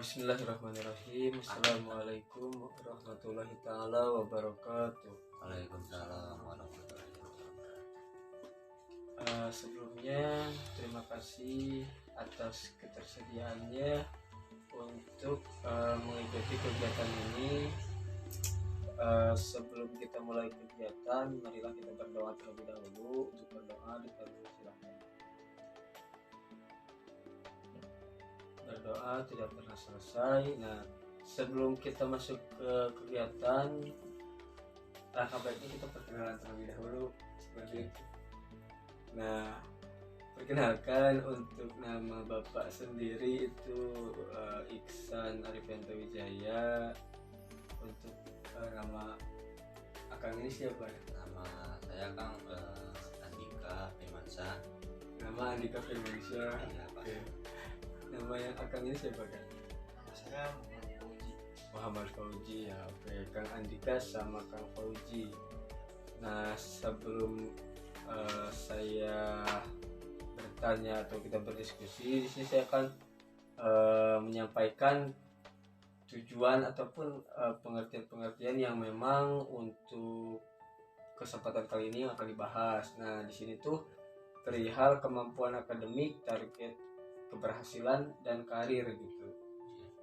Bismillahirrahmanirrahim. Assalamualaikum warahmatullahi taala wabarakatuh. Waalaikumsalam warahmatullahi wabarakatuh. Sebelumnya terima kasih atas ketersediaannya untuk mengikuti kegiatan ini. Sebelum kita mulai kegiatan, marilah kita berdoa terlebih dahulu. Untuk berdoa dipersilakan. Berdoa tidak pernah selesai. Nah, sebelum kita masuk ke kegiatan, langkah baiknya kita perkenalan terlebih dahulu seperti itu. Nah, perkenalkan, untuk nama Bapak sendiri itu Iksan Arifianto Wijaya. Untuk nama Akang ini siapa? Nama saya Kang Andika Firmansyah. Nama Andika Firmansyah. Iya, Pak. Oke. Nama yang Akang ini siapa kan? Nama saya Muhammad Fauji ya. Oke, Kang Andika sama Kang Fauji. Nah, sebelum saya bertanya atau kita berdiskusi, di sini saya akan menyampaikan tujuan ataupun pengertian-pengertian yang memang untuk kesempatan kali ini yang akan dibahas. Nah, di sini tuh perihal kemampuan akademik, target keberhasilan dan karir gitu.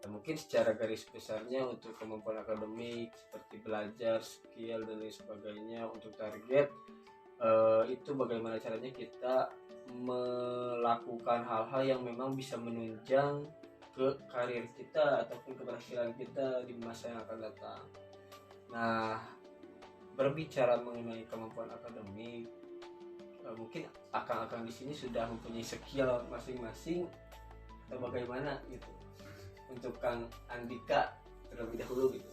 Nah, mungkin secara garis besarnya untuk kemampuan akademik seperti belajar, skill dan lain sebagainya. Untuk target itu bagaimana caranya kita melakukan hal-hal yang memang bisa menunjang ke karir kita ataupun keberhasilan kita di masa yang akan datang. Nah, berbicara mengenai kemampuan akademik, mungkin akang-akang di sini sudah mempunyai skill masing-masing atau bagaimana gitu. Untuk Kang Andika terlebih dahulu gitu.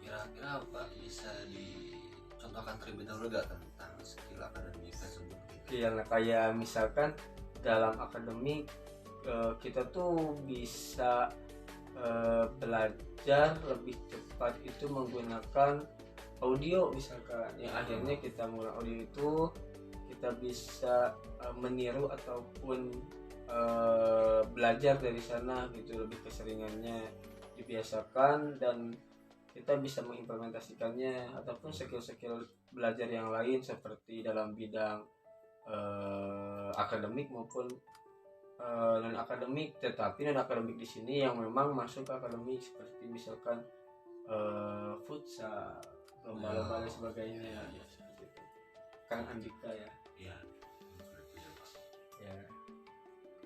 Kira-kira Pak bisa dicontohkan terlebih dahulu gak tentang skill akademik tersebut? Iya, kayak misalkan dalam akademik kita tuh bisa belajar lebih cepat itu menggunakan audio misalkan, yang akhirnya kita mulai audio itu kita bisa meniru ataupun belajar dari sana gitu, lebih keseringannya dibiasakan dan kita bisa mengimplementasikannya, ataupun skill-skill belajar yang lain seperti dalam bidang akademik maupun non akademik. Tetapi non akademik di sini yang memang masuk ke akademik seperti misalkan futsal, lomba-lomba dan sebagainya. Ya, seperti itu. Kang Andika ya. Iya. Ya.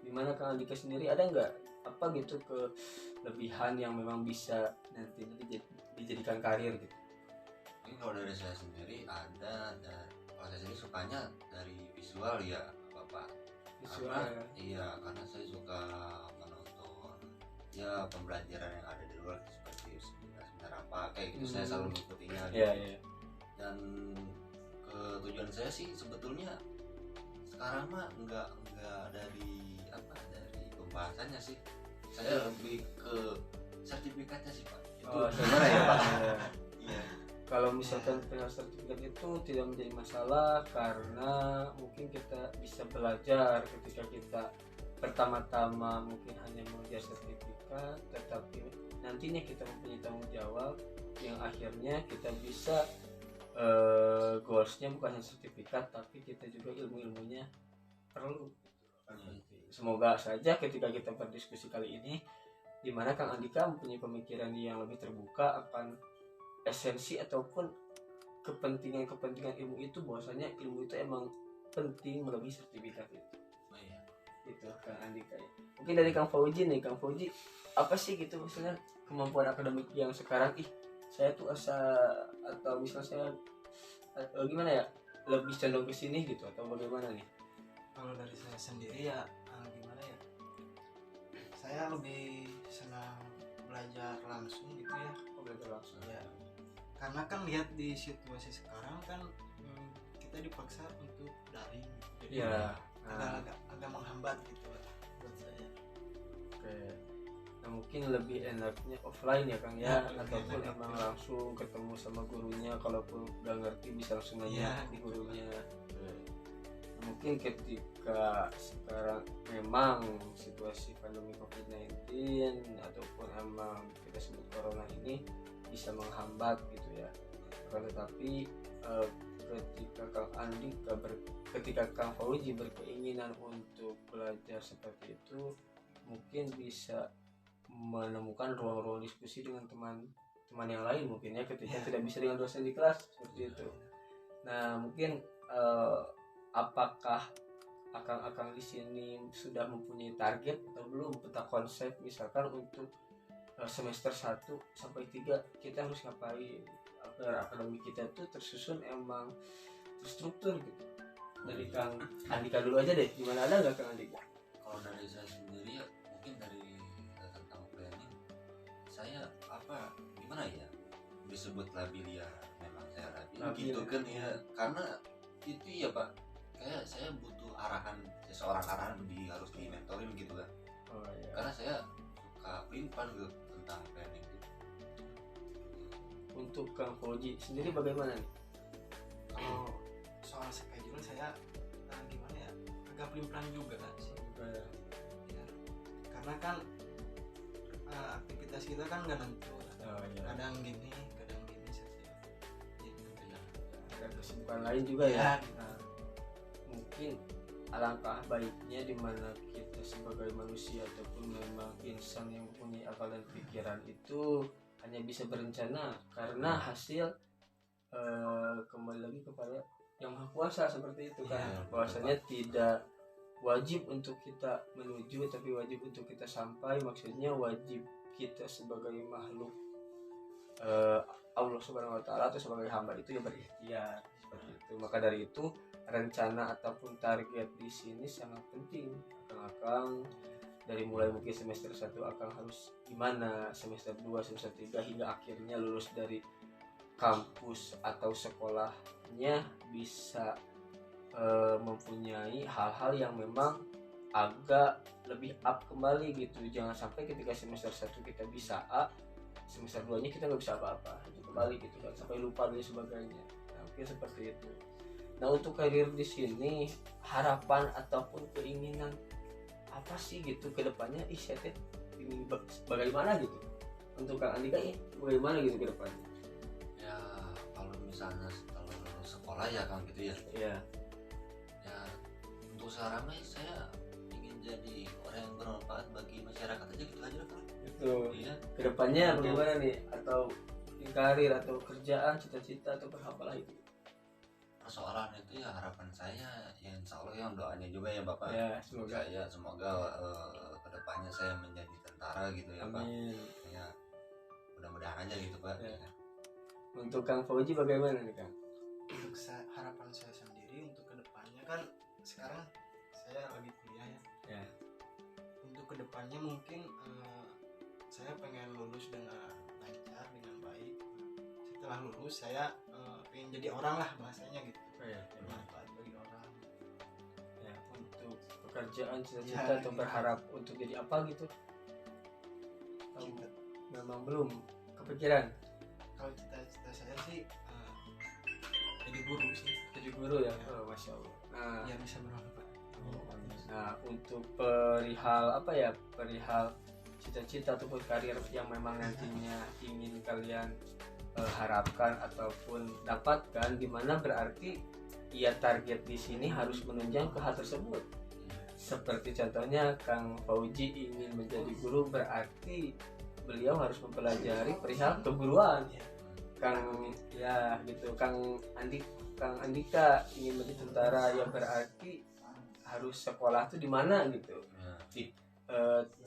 Gimana Kang Andika sendiri, ada nggak apa gitu kelebihan yang memang bisa nanti dijadikan karir gitu? Ini kalau dari saya sendiri ada, dan kalau saya sendiri sukanya dari visual ya Bapak. Visual Karena, ya. iya, karena saya suka menonton ya pembelajaran yang ada di luar seperti seminar apa kayak gitu. Saya selalu mengikutinya gitu. Iya. Dan tujuan saya sih sebetulnya sekarang mah enggak dari pembahasannya sih. Saya lebih ke sertifikatnya sih Pak. Itu gimana ya Pak? Iya. Kalau misalkan perihal sertifikat itu tidak menjadi masalah, karena mungkin kita bisa belajar ketika kita pertama-tama mungkin hanya mengejar sertifikat, tetapi nantinya kita mempunyai tanggung jawab yang akhirnya kita bisa goalsnya bukan hanya sertifikat, tapi kita juga ilmu-ilmunya perlu. Semoga saja ketika kita berdiskusi kali ini, di mana Kang Andika mempunyai pemikiran yang lebih terbuka akan esensi ataupun kepentingan ilmu itu, bahwasanya ilmu itu emang penting melebihi sertifikat itu. Oh iya. Itu Kang Andika ya. Mungkin dari Kang Fauji nih, Kang Fauji apa sih gitu misalnya kemampuan akademik yang sekarang saya tuh atau misalnya saya gimana ya, lebih condong ke sini gitu, atau bagaimana nih? Kalau dari saya sendiri ya gimana ya, saya lebih senang belajar langsung gitu ya. Belajar langsung ya, karena kan lihat di situasi sekarang kan kita dipaksa untuk daring gitu. Jadi ya. agak menghambat gitu lah buat saya. Oke. Nah, mungkin lebih enaknya offline ya Kang ya, ataupun enak. emang langsung ketemu sama gurunya, kalaupun udah ngerti bisa langsung nanya ke gurunya. Mungkin ketika sekarang memang situasi pandemi COVID-19 emang kita sebut corona ini bisa menghambat gitu ya. Akan tetapi ketika Kang Andi ketika Kang Fauzi berkeinginan untuk belajar seperti itu, mungkin bisa menemukan ruang-ruang diskusi dengan teman-teman yang lain mungkin ya, ketika tidak bisa dengan dosen di kelas seperti itu. Nah mungkin apakah akang-akang di sini sudah mempunyai target atau belum, peta konsep misalkan untuk semester 1 sampai 3 kita harus ngapain agar akademik kita tuh tersusun emang terstruktur gitu. Dari Kang Andika dulu aja deh, gimana, ada nggak Kang Andika? Kalau dari saya sendiri ya mungkin dari tentang planning, saya apa gimana ya, disebut labil ya, memang saya labil gitu kan ya, karena itu ya Pak, kayak saya butuh arahan seseorang, arahan harus di mentorin gitu kan. Oh, iya. Karena saya suka pelin-pelan gitu tentang planning gitu. Untuk Kang Fauzi sendiri bagaimana nih? Kalau soal schedule saya gimana ya, agak pelin-pelan juga kan sih ya. Karena kan aktivitas kita kan nggak nentu, kadang gini saja, jadi ada kesibukan lain juga ya. Nah, mungkin alangkah baiknya dimana kita sebagai manusia ataupun memang insan yang mempunyai akal dan pikiran itu hanya bisa berencana karena hasil kembali lagi kepada yang Maha Kuasa seperti itu kan. Bahwasanya tidak wajib untuk kita menuju, tapi wajib untuk kita sampai. Maksudnya wajib kita sebagai makhluk Allah Subhanahu wa taala atau sebagai hamba itu ya berikhtiar seperti itu. Maka dari itu rencana ataupun target di sini sangat penting. Akang dari mulai mungkin semester 1 akang harus gimana, semester 2, semester 3 hingga akhirnya lulus dari kampus atau sekolahnya bisa mempunyai hal-hal yang memang agak lebih up kembali gitu. Jangan sampai ketika semester 1 kita bisa A, semester 2 nya kita nggak bisa apa-apa, itu kembali gitu kan, sampai lupa dan sebagainya. Nah, mungkin seperti itu. Nah, untuk karir di sini harapan ataupun keinginan apa sih gitu ke depannya, saya ini bagaimana gitu untuk Kang Andika ini bagaimana gitu ke depannya? Ya kalau misalnya setelah lulus sekolah ya Kang gitu ya. Iya. Ya untuk sarannya saya ingin jadi orang yang bermanfaat bagi masyarakat aja gitu aja Kang. Itu. Iya. Ke depannya bagaimana nih, atau karir atau kerjaan, cita-cita atau apalah itu? Persoalan itu ya harapan saya ya insya Allah, yang doanya juga ya Bapak. Ya semoga. Ya semoga kedepannya saya menjadi tentara gitu ya Pak. Amin. Ya mudah-mudahan aja gitu Pak. Ya. Untuk Kang Fauzi bagaimana nih Kang? Untuk harapan saya sendiri untuk kedepannya kan sekarang saya lagi kuliah ya. Untuk kedepannya mungkin saya pengen lulus dengan lancar, dengan baik. Setelah lulus saya pengen jadi orang lah bahasanya gitu. Bermanfaat bagi orang. Ya, untuk pekerjaan, cita-cita atau berharap untuk jadi apa gitu? Memang belum kepikiran. Kalau cita-cita saya sih jadi guru sih. Jadi guru ya. Oh, Masya Allah. Nah, Biar bisa bermanfaat. nah untuk perihal apa ya, perihal cita-cita ataupun karir yang memang nantinya ingin kalian harapkan ataupun dapatkan, dimana berarti ya target di sini harus menunjang ke hal tersebut. Seperti contohnya Kang Fauzi ingin menjadi guru, berarti beliau harus mempelajari perihal keguruan. Kang ya gitu, Kang Andika ingin menjadi tentara, ya berarti harus sekolah tuh di mana gitu, di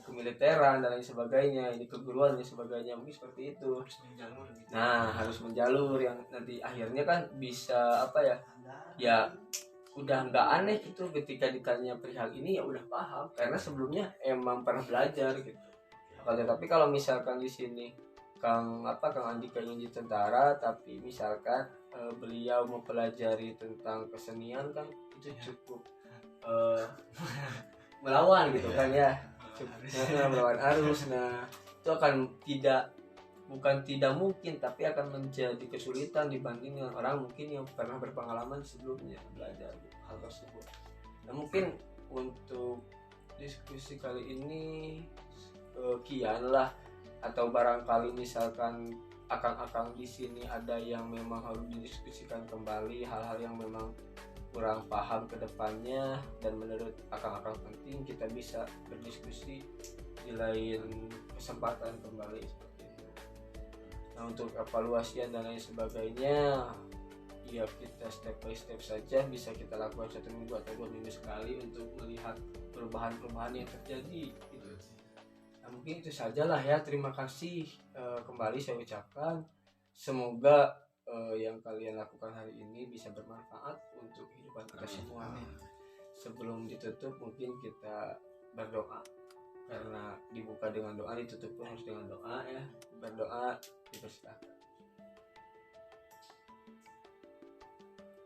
kemiliteran dan lain sebagainya, ini keguruan dan sebagainya, mungkin seperti itu. Nah, harus menjalur yang nanti akhirnya kan bisa apa ya, ya udah nggak aneh gitu ketika ditanya perihal ini, ya udah paham karena sebelumnya emang pernah belajar gitu. Tapi kalau misalkan di sini Kang Andika ingin jadi tentara, tapi misalkan beliau mempelajari tentang kesenian kan itu cukup melawan gitu kan ya, melawan arus. Nah itu akan bukan tidak mungkin, tapi akan menjadi kesulitan dibanding dengan orang mungkin yang pernah berpengalaman sebelumnya belajar hal tersebut. Nah mungkin untuk diskusi kali ini kian lah, atau barangkali misalkan akang-akang di sini ada yang memang harus didiskusikan kembali, hal-hal yang memang kurang paham ke depannya dan menurut akang-akang penting, kita bisa berdiskusi di lain kesempatan kembali seperti itu. Nah, untuk evaluasi dan lain sebagainya ya kita step by step saja, bisa kita lakukan 1 minggu atau 2 minggu sekali untuk melihat perubahan-perubahan yang terjadi gitu. Nah, mungkin itu sajalah ya. Terima kasih kembali saya ucapkan, semoga yang kalian lakukan hari ini bisa bermanfaat untuk kehidupan kita semua. Sebelum ditutup mungkin kita berdoa, karena dibuka dengan doa, ditutup pun harus dengan doa ya. Berdoa, dipersilakan.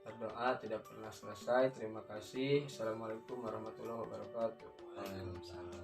Berdoa tidak pernah selesai. Terima kasih. Assalamualaikum warahmatullahi wabarakatuh. Waalaikumsalam.